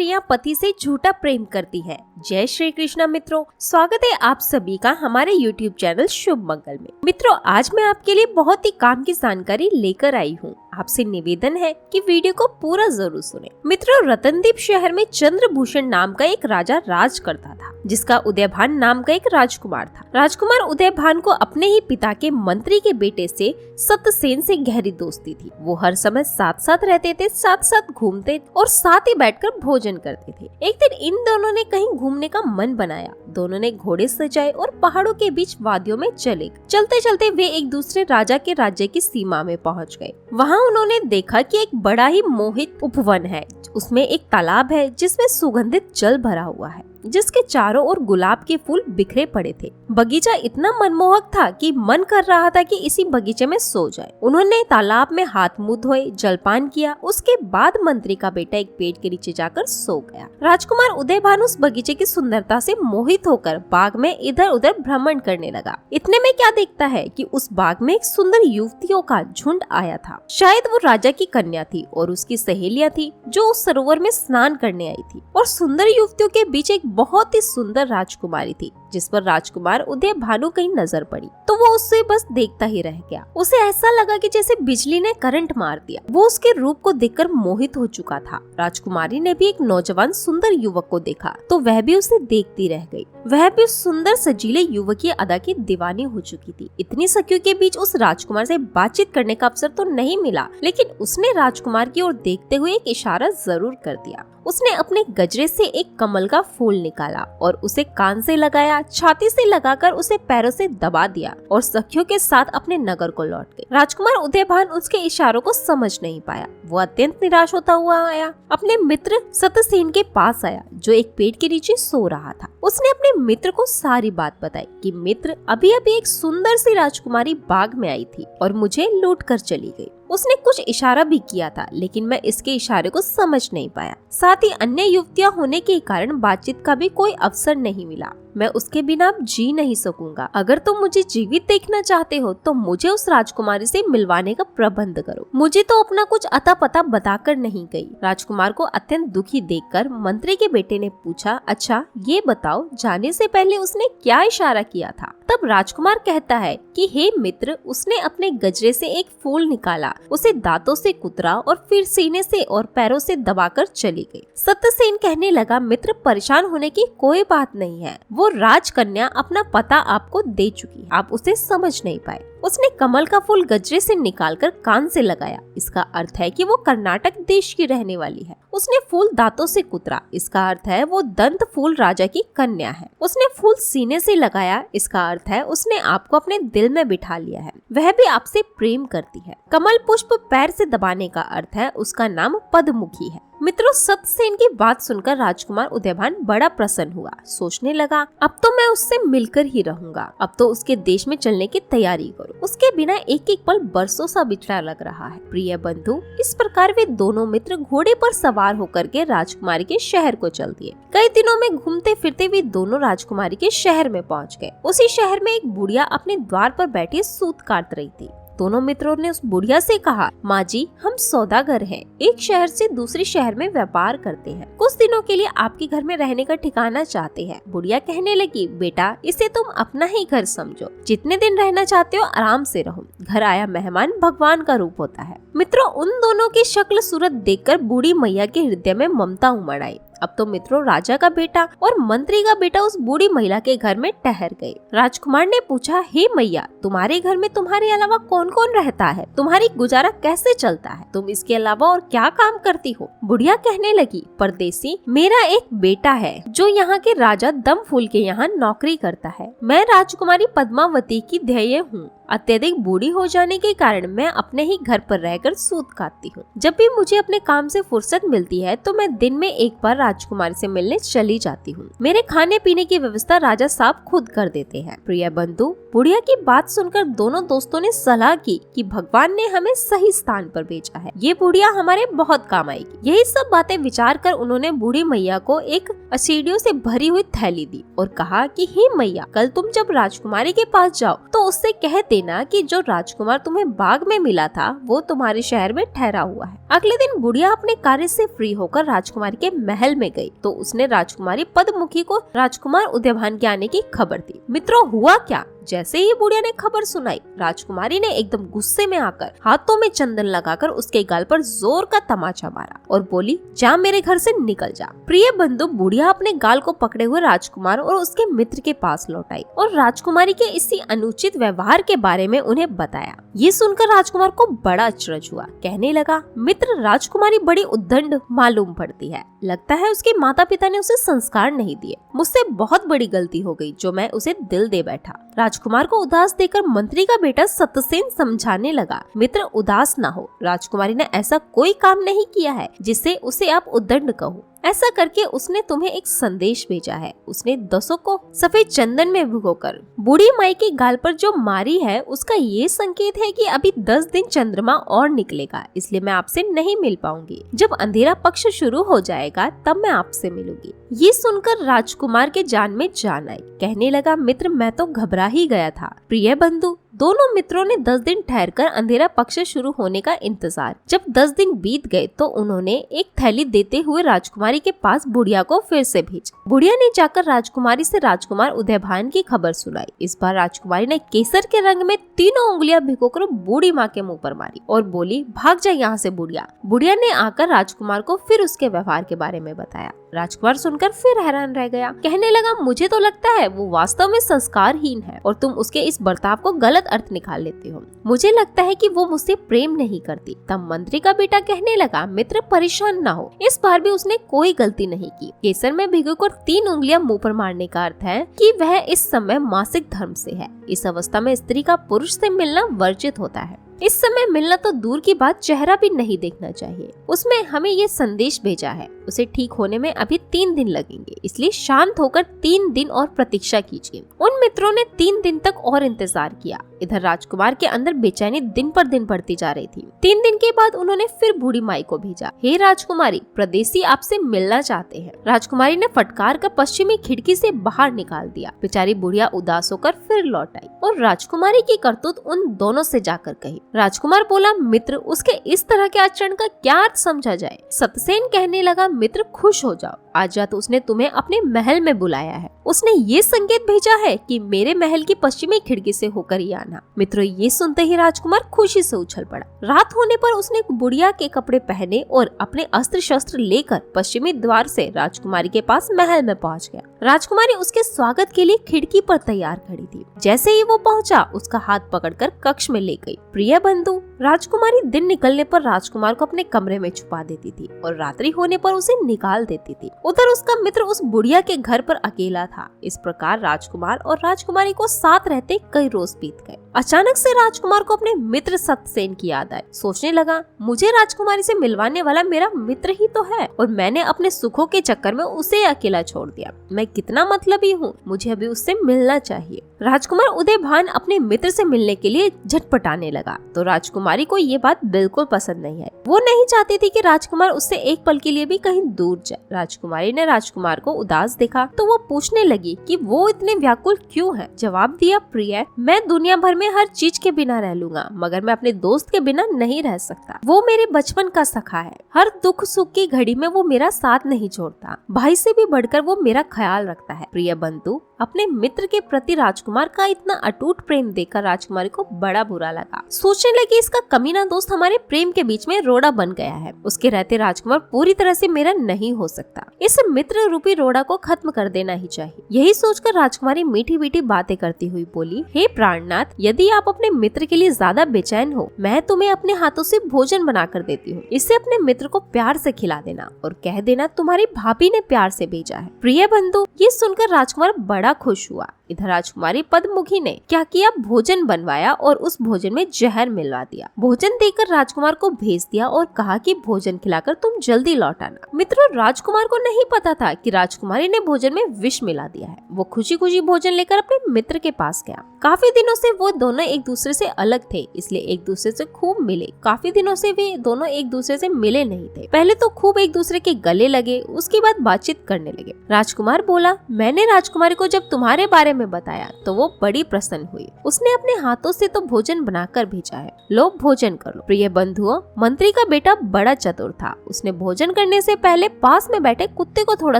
स्त्रियां पति से झूठा प्रेम करती हैं। जय श्री कृष्णा मित्रों, स्वागत है आप सभी का हमारे YouTube चैनल शुभ मंगल में। मित्रों, आज मैं आपके लिए बहुत ही काम की जानकारी लेकर आई हूँ। आपसे निवेदन है कि वीडियो को पूरा जरूर सुने। मित्रों, रतनदीप शहर में चंद्रभूषण नाम का एक राजा राज करता था, जिसका उदयभान नाम का एक राजकुमार था। राजकुमार उदयभान को अपने ही पिता के मंत्री के बेटे से सत्यसेन से गहरी दोस्ती थी। वो हर समय साथ साथ रहते थे, साथ साथ घूमते और साथ ही बैठकर भोजन करते थे। एक दिन इन दोनों ने कहीं घूमने का मन बनाया। दोनों ने घोड़े सजाए और पहाड़ों के बीच वादियों में चले। चलते चलते वे एक दूसरे राजा के राज्य की सीमा में पहुंच गए। वहां उन्होंने देखा कि एक बड़ा ही मोहित उपवन है। उसमें एक तालाब है जिसमें सुगंधित जल भरा हुआ है, जिसके चारों ओर गुलाब के फूल बिखरे पड़े थे। बगीचा इतना मनमोहक था कि मन कर रहा था कि इसी बगीचे में सो जाए। उन्होंने तालाब में हाथ मुंह धोए, जलपान किया। उसके बाद मंत्री का बेटा एक पेड़ के नीचे जाकर सो गया। राजकुमार उदयभान उस बगीचे की सुंदरता से मोहित होकर बाग में इधर उधर भ्रमण करने लगा। इतने में क्या देखता है कि उस बाग में एक सुंदर युवतियों का झुंड आया था। शायद वो राजा की कन्या थी और उसकी सहेलियां थी जो उस सरोवर में स्नान करने आई थी। और सुंदर युवतियों के बीच एक बहुत ही सुंदर राजकुमारी थी, जिस पर राजकुमार उदयभानु की नजर पड़ी तो वो उससे बस देखता ही रह गया। उसे ऐसा लगा कि जैसे बिजली ने करंट मार दिया। वो उसके रूप को देखकर मोहित हो चुका था। राजकुमारी ने भी एक नौजवान सुंदर युवक को देखा तो वह भी उसे देखती रह गई। वह भी उस सुंदर सजीले युवक की अदा की दीवानी हो चुकी थी। इतनी सखियों के बीच उस राजकुमार से बातचीत करने का अवसर तो नहीं मिला, लेकिन उसने राजकुमार की ओर देखते हुए एक इशारा जरूर कर दिया। उसने अपने गजरे से एक कमल का फूल निकाला और उसे कान से लगाया, छाती से लगाकर उसे पैरों से दबा दिया और सखियों के साथ अपने नगर को लौट गए। राजकुमार उदयभान उसके इशारों को समझ नहीं पाया। वो अत्यंत निराश होता हुआ आया। अपने मित्र सत्यसेन के पास आया, जो एक पेड़ के नीचे सो रहा था। उसने अपने मित्र को सारी बात बताई कि मित्र, अभी अभी एक सुंदर सी राजकुमारी बाग में आई थी और मुझे लूट कर चली गई। उसने कुछ इशारा भी किया था, लेकिन मैं इसके इशारे को समझ नहीं पाया। साथ ही अन्य युवतियां होने के कारण बातचीत का भी कोई अवसर नहीं मिला। मैं उसके बिना अब जी नहीं सकूंगा। अगर तुम मुझे जीवित देखना चाहते हो तो मुझे उस राजकुमारी से मिलवाने का प्रबंध करो। मुझे तो अपना कुछ अता पता बताकर नहीं गई। राजकुमार को अत्यंत दुखी देखकर मंत्री के बेटे ने पूछा, अच्छा ये बताओ, जाने से पहले उसने क्या इशारा किया था? तब राजकुमार कहता है कि हे मित्र, उसने अपने गजरे से एक फूल निकाला, उसे दांतों से कुतरा और फिर सीने से और पैरों से दबाकर चली गई। सत्यसेन कहने लगा, मित्र, परेशान होने की कोई बात नहीं है। वो राजकन्या अपना पता आपको दे चुकी है, आप उसे समझ नहीं पाए। उसने कमल का फूल गजरे से निकालकर कान से लगाया। इसका अर्थ है कि वो कर्नाटक देश की रहने वाली है। उसने फूल दांतों से कुतरा। इसका अर्थ है वो दंत फूल राजा की कन्या है। उसने फूल सीने से लगाया। इसका अर्थ है उसने आपको अपने दिल में बिठा लिया है। वह भी आपसे प्रेम करती है। कमल पुष्प पैर से दबाने का अर्थ है उसका नाम पद्ममुखी है। मित्रों, सत्यसेन की बात सुनकर राजकुमार उदयभान बड़ा प्रसन्न हुआ। सोचने लगा, अब तो मैं उससे मिलकर ही रहूंगा। अब तो उसके देश में चलने की तैयारी करो। उसके बिना एक एक पल बरसों सा बिछड़ा लग रहा है। प्रिय बंधु, इस प्रकार वे दोनों मित्र घोड़े पर सवार होकर के राजकुमारी के शहर को चल दिए। कई दिनों में घूमते फिरते वे दोनों राजकुमारी के शहर में पहुँच गए। उसी शहर में एक बुढ़िया अपने द्वार पर बैठी सूत काट रही थी। दोनों मित्रों ने उस बुढ़िया से कहा, माँ जी, हम सौदागर हैं, एक शहर से दूसरे शहर में व्यापार करते हैं। कुछ दिनों के लिए आपके घर में रहने का ठिकाना चाहते हैं। बुढ़िया कहने लगी, बेटा, इसे तुम अपना ही घर समझो। जितने दिन रहना चाहते हो आराम से रहो। घर आया मेहमान भगवान का रूप होता है। मित्रों, उन दोनों की शक्ल सूरत देखकर बूढ़ी मैया के हृदय में ममता उमड़ आई। अब तो मित्रों, राजा का बेटा और मंत्री का बेटा उस बूढ़ी महिला के घर में ठहर गए। राजकुमार ने पूछा, हे मैया, तुम्हारे घर में तुम्हारे अलावा कौन कौन रहता है? तुम्हारी गुजारा कैसे चलता है? तुम इसके अलावा और क्या काम करती हो? बुढ़िया कहने लगी, परदेसी, मेरा एक बेटा है जो यहाँ के राजा दमफूल के यहाँ नौकरी करता है। मैं राजकुमारी पद्मावती की ध्येय हूँ। अत्यधिक बूढ़ी हो जाने के कारण मैं अपने ही घर पर रहकर सूत काटती हूँ। जब भी मुझे अपने काम से फुर्सत मिलती है तो मैं दिन में एक बार राजकुमारी से मिलने चली जाती हूँ। मेरे खाने पीने की व्यवस्था राजा साहब खुद कर देते हैं। प्रिय बंधु, बुढ़िया की बात सुनकर दोनों दोस्तों ने सलाह की कि भगवान ने हमें सही स्थान पर भेजा है। ये बुढ़िया हमारे बहुत काम आएगी। यही सब बातें विचार कर उन्होंने बूढ़ी मैया को एक असीडियों से भरी हुई थैली दी और कहा कि हे मैया, कल तुम जब राजकुमारी के पास जाओ तो उससे कह देना कि जो राजकुमार तुम्हें बाग में मिला था वो तुम्हारे शहर में ठहरा हुआ है। अगले दिन बुढ़िया अपने कार्य से फ्री होकर राजकुमारी के महल में गई तो उसने राजकुमारी पद्ममुखी को राजकुमार उदयभान के आने की खबर दी। मित्रों, हुआ क्या, जैसे ही बुढ़िया ने खबर सुनाई, राजकुमारी ने एकदम गुस्से में आकर हाथों में चंदन लगाकर उसके गाल पर जोर का तमाचा मारा और बोली, जा मेरे घर से निकल जा। प्रिय बंधु, बुढ़िया अपने गाल को पकड़े हुए राजकुमार और उसके मित्र के पास लौट आई और राजकुमारी के इसी अनुचित व्यवहार के बारे में उन्हें बताया। ये सुनकर राजकुमार को बड़ा अचरज हुआ। कहने लगा, मित्र, राजकुमारी बड़ी उद्दंड मालूम पड़ती है। लगता है उसके माता पिता ने उसे संस्कार नहीं दिए। मुझसे बहुत बड़ी गलती हो गई जो मैं उसे दिल दे बैठा। राजकुमार को उदास देखकर मंत्री का बेटा सत्यसेन समझाने लगा, मित्र, उदास ना हो। राजकुमारी ने ऐसा कोई काम नहीं किया है जिससे उसे आप उद्दंड कहो। ऐसा करके उसने तुम्हें एक संदेश भेजा है। उसने 10 को सफेद चंदन में भिगोकर बूढ़ी माई के गाल पर जो मारी है, उसका ये संकेत है कि अभी 10 दिन चंद्रमा और निकलेगा, इसलिए मैं आपसे नहीं मिल पाऊंगी। जब अंधेरा पक्ष शुरू हो जाएगा तब मैं आपसे मिलूंगी। ये सुनकर राजकुमार के जान में जान आई। कहने लगा, मित्र, मैं तो घबरा ही गया था। प्रिय बंधु, दोनों मित्रों ने 10 दिन ठहरकर अंधेरा पक्ष शुरू होने का इंतजार। जब 10 दिन बीत गए तो उन्होंने एक थैली देते हुए राजकुमारी के पास बुढ़िया को फिर से भेजा। बुढ़िया ने जाकर राजकुमारी से राजकुमार उदयभान की खबर सुनाई। इस बार राजकुमारी ने केसर के रंग में 3 उंगलियां भिगोकर बूढ़ी माँ के मुंह पर मारी और बोली, भाग जा यहाँ से बुढ़िया। बुढ़िया ने आकर राजकुमार को फिर उसके व्यवहार के बारे में बताया। राजकुमार सुनकर फिर हैरान रह गया। कहने लगा, मुझे तो लगता है वो वास्तव में संस्कारहीन है और तुम उसके इस बर्ताव को गलत अर्थ निकाल लेते हो। मुझे लगता है कि वो मुझसे प्रेम नहीं करती। तब मंत्री का बेटा कहने लगा, मित्र, परेशान ना हो, इस बार भी उसने कोई गलती नहीं की। केसर में भिगोकर 3 उंगलियां मुंह पर मारने का अर्थ है कि वह इस समय मासिक धर्म से है। इस अवस्था में स्त्री का पुरुष से मिलना वर्जित होता है। इस समय मिलना तो दूर की बात, चेहरा भी नहीं देखना चाहिए। उसमें हमें ये संदेश भेजा है, उसे ठीक होने में अभी 3 दिन लगेंगे, इसलिए शांत होकर 3 दिन और प्रतीक्षा कीजिए। उन मित्रों ने 3 दिन तक और इंतजार किया। इधर राजकुमार के अंदर बेचैनी दिन पर दिन बढ़ती जा रही थी। 3 दिन के बाद उन्होंने फिर बूढ़ी माई को भेजा, हे राजकुमारी, प्रदेशी आपसे मिलना चाहते हैं। राजकुमारी ने फटकार कर पश्चिमी खिड़की से बाहर निकाल दिया। बेचारी बुढ़िया उदास होकर फिर लौट आई और राजकुमारी की करतूत उन दोनों से जाकर कही। राजकुमार बोला, मित्र, उसके इस तरह के आचरण का क्या अर्थ समझा जाए। सत्यसेन कहने लगा, मित्र, खुश हो जाओ, आज रात उसने तुम्हें अपने महल में बुलाया है। उसने ये संकेत भेजा है कि मेरे महल की पश्चिमी खिड़की से होकर ही आना। मित्रों, ये सुनते ही राजकुमार खुशी से उछल पड़ा। रात होने पर उसने बुढ़िया के कपड़े पहने और अपने अस्त्र शस्त्र लेकर पश्चिमी द्वार से राजकुमारी के पास महल में पहुंच गया। राजकुमारी उसके स्वागत के लिए खिड़की पर तैयार खड़ी थी। जैसे ही वो पहुंचा, उसका हाथ पकड़कर कक्ष में ले गई। प्रिय बंधु, राजकुमारी दिन निकलने पर राजकुमार को अपने कमरे में छुपा देती थी और रात्रि होने पर उसे निकाल देती थी। उधर उसका मित्र उस बुढ़िया के घर पर अकेला था। इस प्रकार राजकुमार और राजकुमारी को साथ रहते कई रोज बीत गए। अचानक से राजकुमार को अपने मित्र सत्यसेन की याद आई। सोचने लगा, मुझे राजकुमारी से मिलवाने वाला मेरा मित्र ही तो है और मैंने अपने सुखों के चक्कर में उसे अकेला छोड़ दिया। मैं कितना मतलबी हूँ, मुझे अभी उससे मिलना चाहिए। राजकुमार उदयभान अपने मित्र से मिलने के लिए झटपटाने लगा तो राजकुमारी को ये बात बिल्कुल पसंद नहीं आई। वो नहीं चाहती थी कि राजकुमार उससे एक पल के लिए भी कहीं दूर जाए। राजकुमारी ने राजकुमार को उदास देखा तो वो पूछने लगी कि वो इतने व्याकुल क्यों है। जवाब दिया, प्रिय, मैं दुनिया भर में हर चीज के बिना रह लूंगा, मगर मैं अपने दोस्त के बिना नहीं रह सकता। वो मेरे बचपन का सखा है। हर दुख सुख की घड़ी में वो मेरा साथ नहीं छोड़ता। भाई से भी बढ़कर वो मेरा ख्याल रखता है। प्रिय बंधु, अपने मित्र के प्रति राजकुमार का इतना अटूट प्रेम देखकर राजकुमारी को बड़ा बुरा लगा। सोचने लगी, इसका कमीना दोस्त हमारे प्रेम के बीच में रोड़ा बन गया है। उसके रहते राजकुमार पूरी तरह से मेरा नहीं हो सकता। इस मित्र रूपी रोड़ा को खत्म कर देना ही चाहिए। यही सोचकर राजकुमारी मीठी मीठी बातें करती हुई बोली, हे प्राणनाथ, यदि आप अपने मित्र के लिए ज्यादा बेचैन हो, मैं तुम्हें अपने हाथों से भोजन बना कर देती हूँ। इसे अपने मित्र को प्यार से खिला देना और कह देना तुम्हारी भाभी ने प्यार से भेजा है। प्रिय बंधु, ये सुनकर राजकुमार बड़ा खुश हुआ। इधर राजकुमारी पद्ममुखी ने क्या किया, भोजन बनवाया और उस भोजन में जहर मिलवा दिया। भोजन देकर राजकुमार को भेज दिया और कहा कि भोजन खिलाकर तुम जल्दी लौट आना। मित्रों, राजकुमार को नहीं पता था कि राजकुमारी ने भोजन में विष मिला दिया है। वो खुशी खुशी भोजन लेकर अपने मित्र के पास गया। काफी दिनों से वो दोनों एक दूसरे से अलग थे, इसलिए एक दूसरे से खूब मिले। काफी दिनों से वे दोनों एक दूसरे से मिले नहीं थे। पहले तो खूब एक दूसरे के गले लगे, उसके बाद बातचीत करने लगे। राजकुमार बोला, मैंने राजकुमारी को जब जब तुम्हारे बारे में बताया तो वो बड़ी प्रसन्न हुई। उसने अपने हाथों से तो भोजन बनाकर भेजा है, लो भोजन कर लो। प्रिय बंधुओं, मंत्री का बेटा बड़ा चतुर था। उसने भोजन करने से पहले पास में बैठे कुत्ते को थोड़ा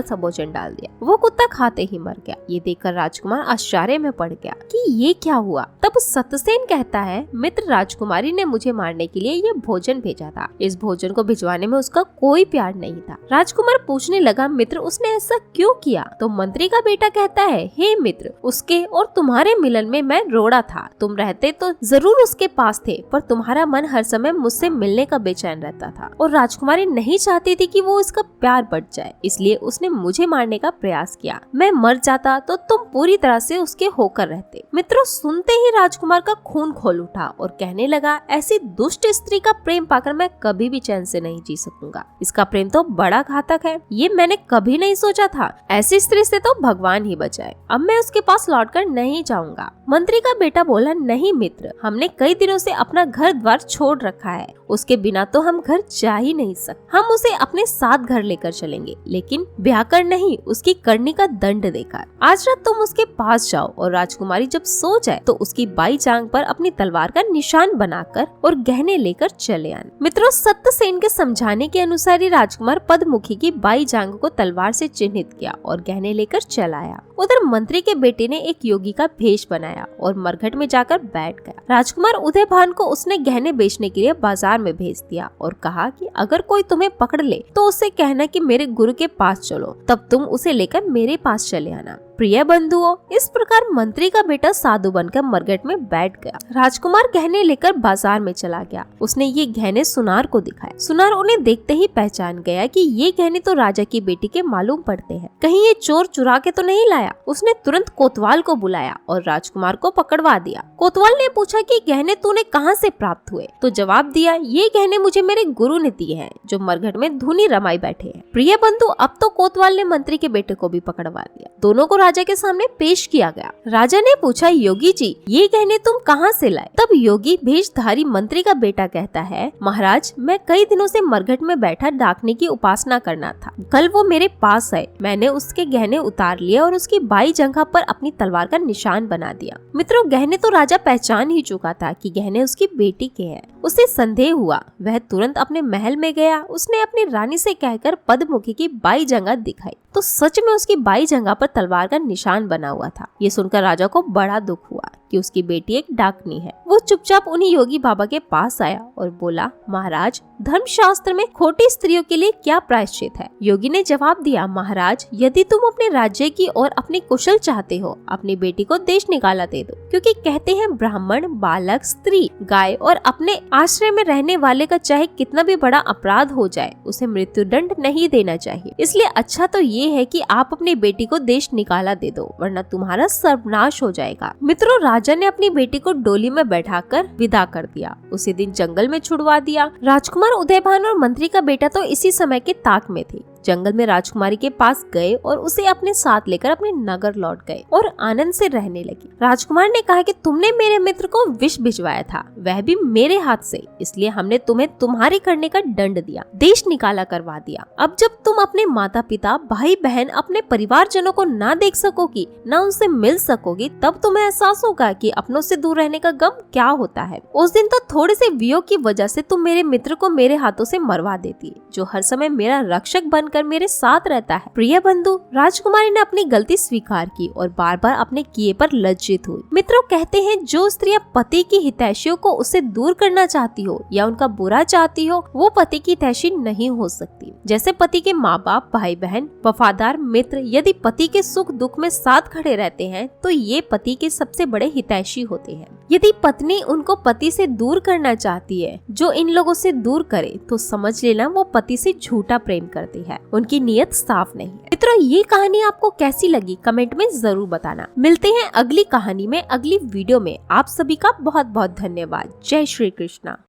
सा भोजन डाल दिया। वो कुत्ता खाते ही मर गया। ये देखकर राजकुमार आश्चर्य में पड़ गया कि ये क्या हुआ। तब सत्यसेन कहता है, मित्र राजकुमारी ने मुझे मारने के लिए ये भोजन भेजा था। इस भोजन को भिजवाने में उसका कोई प्यार नहीं था। राजकुमार पूछने लगा, मित्र उसने ऐसा क्यों किया? तो मंत्री का बेटा कहता है, हे मित्र, उसके और तुम्हारे मिलन में मैं रोड़ा था। तुम रहते तो जरूर उसके पास थे, पर तुम्हारा मन हर समय मुझसे मिलने का बेचैन रहता था और राजकुमारी नहीं चाहती थी कि वो इसका प्यार बढ़ जाए, इसलिए उसने मुझे मारने का प्रयास किया। मैं मर जाता तो तुम पूरी तरह से उसके होकर रहते। मित्रों, सुनते ही राजकुमार का खून खोल उठा और कहने लगा, ऐसी दुष्ट स्त्री का प्रेम पाकर मैं कभी भी चैन से नहीं जी सकूंगा। इसका प्रेम तो बड़ा घातक है, ये मैंने कभी नहीं सोचा था। ऐसी स्त्री से तो भगवान ही बचाए। अब मैं उसके पास लौटकर नहीं जाऊंगा। मंत्री का बेटा बोला, नहीं मित्र, हमने कई दिनों से अपना घर द्वार छोड़ रखा है, उसके बिना तो हम घर जा ही नहीं सकते। हम उसे अपने साथ घर लेकर चलेंगे, लेकिन ब्याह कर नहीं, उसकी करनी का दंड देकर। आज रात तुम उसके पास जाओ और राजकुमारी जब सो जाए तो उसकी बाई जांघ पर अपनी तलवार का निशान बनाकर और गहने लेकर चले आना। मित्रों, सत्यसेन के समझाने के अनुसार ही राजकुमार पद्ममुखी की बाई जांघ को तलवार से चिन्हित किया और गहने लेकर चला आया। उधर मंत्री के बेटे ने एक योगी का भेष बनाया और मरघट में जाकर बैठ गया। राजकुमार उदयभान को उसने गहने बेचने के लिए बाजार में भेज दिया और कहा कि अगर कोई तुम्हें पकड़ ले तो उससे कहना कि मेरे गुरु के पास चलो, तब तुम उसे लेकर मेरे पास चले आना। प्रिय बंधुओं, इस प्रकार मंत्री का बेटा साधु बनकर मरघट में बैठ गया। राजकुमार गहने लेकर बाजार में चला गया। उसने ये गहने सुनार को दिखाए। सुनार उन्हें देखते ही पहचान गया कि ये गहने तो राजा की बेटी के मालूम पड़ते हैं, कहीं ये चोर चुरा के तो नहीं लाया। उसने तुरंत कोतवाल को बुलाया और राजकुमार को पकड़वा दिया। कोतवाल ने पूछा कि गहने तूने कहाँ से प्राप्त हुए? तो जवाब दिया, ये गहने मुझे मेरे गुरु ने दिए हैं, जो मरघट में धुनी रमाई बैठे हैं। प्रिय बंधु, अब तो कोतवाल ने मंत्री के बेटे को भी पकड़वा लिया। दोनों को राजा के सामने पेश किया गया। राजा ने पूछा, योगी जी, ये गहने तुम कहाँ से लाए? तब योगी भेषधारी मंत्री का बेटा कहता है, महाराज, मैं कई दिनों से मरघट में बैठा डाकनी की उपासना करना था। कल वो मेरे पास आए, मैंने उसके गहने उतार लिए और उसकी बाई जंघा पर अपनी तलवार का निशान बना दिया। मित्रों, गहने तो राजा पहचान ही चुका था कि गहने उसकी बेटी के हैं। उसे संदेह हुआ, वह तुरंत अपने महल में गया। उसने अपनी रानी से कहकर पद्ममुखी की बाई जंघा दिखाई तो सच में उसकी बाई जंघा पर तलवार का निशान बना हुआ था। ये सुनकर राजा को बड़ा दुख हुआ कि उसकी बेटी एक डाकनी है। वो चुपचाप उन्हीं योगी बाबा के पास आया और बोला, महाराज, धर्मशास्त्र में खोटी स्त्रियों के लिए क्या प्रायश्चित है? योगी ने जवाब दिया, महाराज, यदि तुम अपने राज्य की और अपनी कुशल चाहते हो, अपनी बेटी को देश निकाला दे दो, क्योंकि कहते हैं ब्राह्मण, बालक, स्त्री, गाय और अपने आश्रय में रहने वाले का चाहे कितना भी बड़ा अपराध हो जाए, उसे मृत्यु दंड नहीं देना चाहिए। इसलिए अच्छा तो ये है कि आप अपनी बेटी को देश निकाला दे दो, वरना तुम्हारा सर्वनाश हो जाएगा। मित्रों, राजा ने अपनी बेटी को डोली में बैठाकर विदा कर दिया। उसी दिन जंगल में छुड़वा दिया। राजकुमार उदयभान और मंत्री का बेटा तो इसी समय के ताक में थे। जंगल में राजकुमारी के पास गए और उसे अपने साथ लेकर अपने नगर लौट गए और आनंद से रहने लगे। राजकुमार ने कहा कि तुमने मेरे मित्र को विष भिजवाया था, वह भी मेरे हाथ से, इसलिए हमने तुम्हें तुम्हारे करने का दंड दिया, देश निकाला करवा दिया। अब जब तुम अपने माता पिता, भाई बहन, अपने परिवारजनों को ना देख सकोगी, ना उनसे मिल सकोगी, तब तुम्हें एहसास होगा कि अपनों से दूर रहने का गम क्या होता है। उस दिन तो थोड़े से वियोग की वजह से तुम मेरे मित्र को मेरे हाथों से मरवा देती, जो हर समय मेरा रक्षक बन कर मेरे साथ रहता है। प्रिय बंधु, राजकुमारी ने अपनी गलती स्वीकार की और बार बार अपने किए पर लज्जित हुई। मित्रों, कहते हैं जो स्त्रियां पति की हितैषियों को उससे दूर करना चाहती हो या उनका बुरा चाहती हो, वो पति की हितैषी नहीं हो सकती। जैसे पति के माँ बाप, भाई बहन, वफादार मित्र यदि पति के सुख दुख में साथ खड़े रहते हैं तो ये पति के सबसे बड़े हितैषी होते हैं। यदि पत्नी उनको पति से दूर करना चाहती है, जो इन लोगों से दूर करे, तो समझ लेना वो पति से झूठा प्रेम करती है, उनकी नीयत साफ नहीं है। मित्रों, ये कहानी आपको कैसी लगी कमेंट में जरूर बताना। मिलते हैं अगली कहानी में, अगली वीडियो में। आप सभी का बहुत बहुत धन्यवाद। जय श्री कृष्णा।